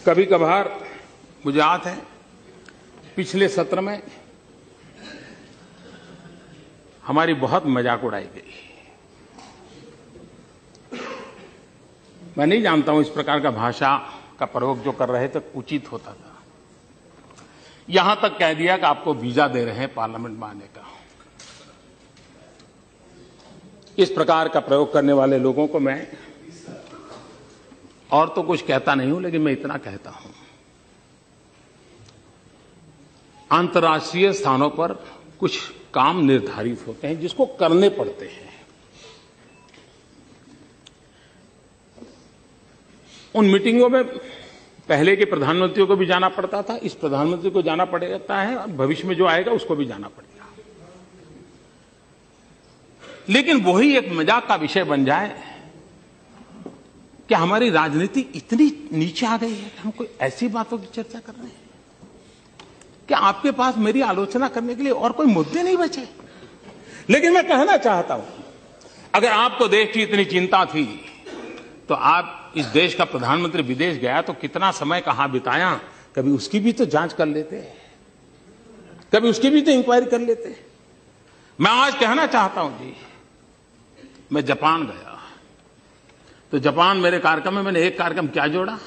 कभी कभार मुझे याद है पिछले सत्र में हमारी बहुत मजाक उड़ाई गई। मैं नहीं जानता हूं इस प्रकार का भाषा का प्रयोग जो कर रहे थे उचित होता था। यहां तक कह दिया कि आपको वीजा दे रहे हैं पार्लियामेंट में आने का। इस प्रकार का प्रयोग करने वाले लोगों को मैं और तो कुछ कहता नहीं हूं, लेकिन मैं इतना कहता हूं, अंतर्राष्ट्रीय स्थानों पर कुछ काम निर्धारित होते हैं जिसको करने पड़ते हैं। उन मीटिंगों में पहले के प्रधानमंत्रियों को भी जाना पड़ता था, इस प्रधानमंत्री को जाना पड़ता है और भविष्य में जो आएगा उसको भी जाना पड़ेगा। लेकिन वही एक मजाक का विषय बन जाए कि हमारी राजनीति इतनी नीचे आ गई है कि हम कोई ऐसी बातों की चर्चा कर रहे हैं कि आपके पास मेरी आलोचना करने के लिए और कोई मुद्दे नहीं बचे। लेकिन मैं कहना चाहता हूं, अगर आपको देश की इतनी चिंता थी तो आप इस देश का प्रधानमंत्री विदेश गया तो कितना समय कहां बिताया, कभी उसकी भी तो जांच कर लेते, कभी उसकी भी तो इंक्वायरी कर लेते। मैं आज कहना चाहता हूं जी, मैं जापान गया तो जापान मेरे कार्यक्रम में मैंने एक कार्यक्रम क्या जोड़ा,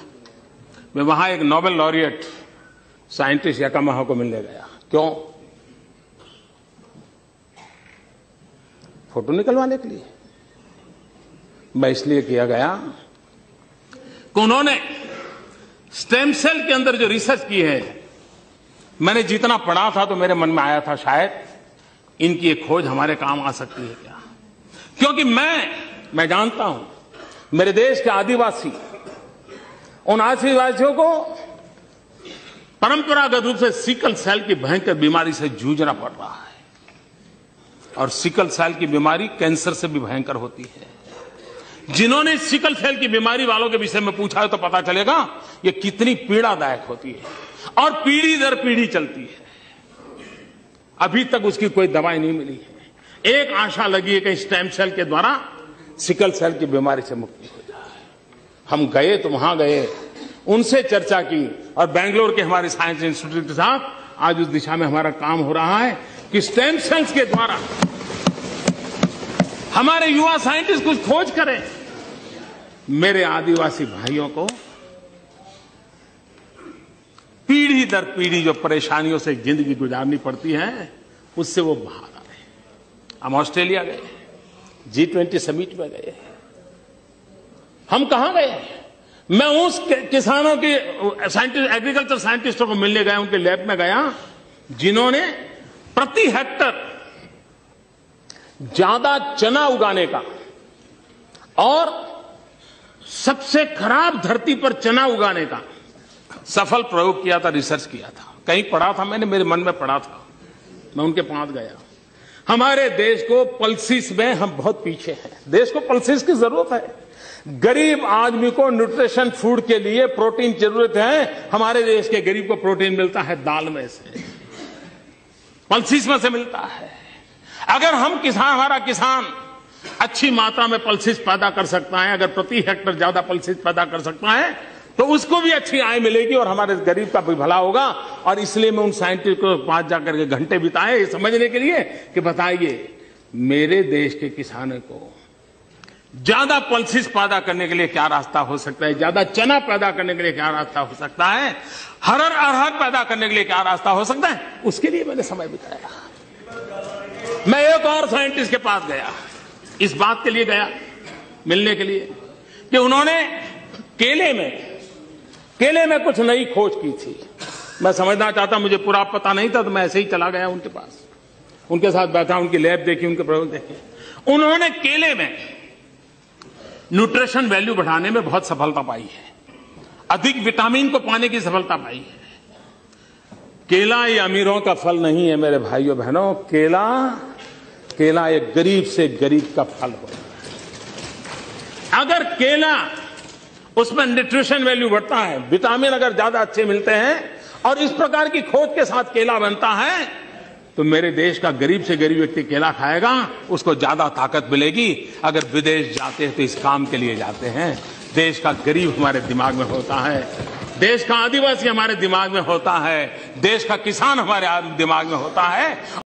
मैं वहां एक नोबेल लॉरिएट साइंटिस्ट याकामाहा को मिलने गया। क्यों? फोटो निकलवाने के लिए। मैं इसलिए किया गया कि उन्होंने स्टेम सेल के अंदर जो रिसर्च की है, मैंने जितना पढ़ा था तो मेरे मन में आया था शायद इनकी एक खोज हमारे काम आ सकती है क्या। क्योंकि मैं जानता हूं मेरे देश के आदिवासी, उन आदिवासियों को परंपरागत रूप से सिकल सेल की भयंकर बीमारी से जूझना पड़ रहा है, और सिकल सेल की बीमारी कैंसर से भी भयंकर होती है। जिन्होंने सिकल सेल की बीमारी वालों के विषय में पूछा है तो पता चलेगा ये कितनी पीड़ादायक होती है और पीढ़ी दर पीढ़ी चलती है। अभी तक उसकी कोई दवाई नहीं मिली है। एक आशा लगी है कि स्टेम सेल के द्वारा सिकल सेल की बीमारी से मुक्ति हो जाए। हम गए तो वहां गए, उनसे चर्चा की, और बेंगलोर के हमारे साइंस इंस्टीट्यूट के साथ आज उस दिशा में हमारा काम हो रहा है कि स्टेम सेल्स के द्वारा हमारे युवा साइंटिस्ट कुछ खोज करें। मेरे आदिवासी भाइयों को पीढ़ी दर पीढ़ी जो परेशानियों से जिंदगी गुजारनी पड़ती है उससे वो बाहर आए। हम ऑस्ट्रेलिया गए, G20 समिट में गए। हम कहां गए? मैं उस किसानों के साइंटिस्ट, एग्रीकल्चर साइंटिस्टों को मिलने गया, उनके लैब में गया जिन्होंने प्रति हेक्टर ज्यादा चना उगाने का और सबसे खराब धरती पर चना उगाने का सफल प्रयोग किया था, रिसर्च किया था। कहीं पढ़ा था मैंने, मेरे मन में पढ़ा था, मैं उनके पास गया। हमारे देश को पल्सिस में हम बहुत पीछे हैं। देश को पल्सिस की जरूरत है। गरीब आदमी को न्यूट्रिशन फूड के लिए प्रोटीन जरूरत है। हमारे देश के गरीब को प्रोटीन मिलता है दाल में से, पल्सिस में से मिलता है। अगर हम हमारा किसान अच्छी मात्रा में पल्सिस पैदा कर सकता है, अगर प्रति हेक्टर ज्यादा पल्सिस पैदा कर सकता है तो उसको भी अच्छी आय मिलेगी और हमारे गरीब का भी भला होगा। और इसलिए मैं उन साइंटिस्ट को पास जाकर के घंटे बिताए ये समझने के लिए कि बताइए मेरे देश के किसानों को ज्यादा पल्सिस पैदा करने के लिए क्या रास्ता हो सकता है, ज्यादा चना पैदा करने के लिए क्या रास्ता हो सकता है, अरहर पैदा करने के लिए क्या रास्ता हो सकता है, उसके लिए मैंने समय बिताया। मैं एक और साइंटिस्ट के पास गया, इस बात के लिए गया मिलने के लिए कि उन्होंने केले में कुछ नई खोज की थी। मैं समझना चाहता, मुझे पूरा पता नहीं था, तो मैं ऐसे ही चला गया उनके पास, उनके साथ बैठा, उनकी लैब देखी, उनके प्रयोग देखे। उन्होंने केले में न्यूट्रिशन वैल्यू बढ़ाने में बहुत सफलता पाई है, अधिक विटामिन को पाने की सफलता पाई है। केला ये अमीरों का फल नहीं है मेरे भाइयों बहनों, केला एक गरीब से गरीब का फल हो। अगर केला उसमें न्यूट्रिशन वैल्यू बढ़ता है, विटामिन अगर ज्यादा अच्छे मिलते हैं और इस प्रकार की खोज के साथ केला बनता है तो मेरे देश का गरीब से गरीब व्यक्ति केला खाएगा, उसको ज्यादा ताकत मिलेगी। अगर विदेश जाते हैं तो इस काम के लिए जाते हैं। देश का गरीब हमारे दिमाग में होता है। देश का आदिवासी हमारे दिमाग में होता है, देश का किसान हमारे दिमाग में होता है।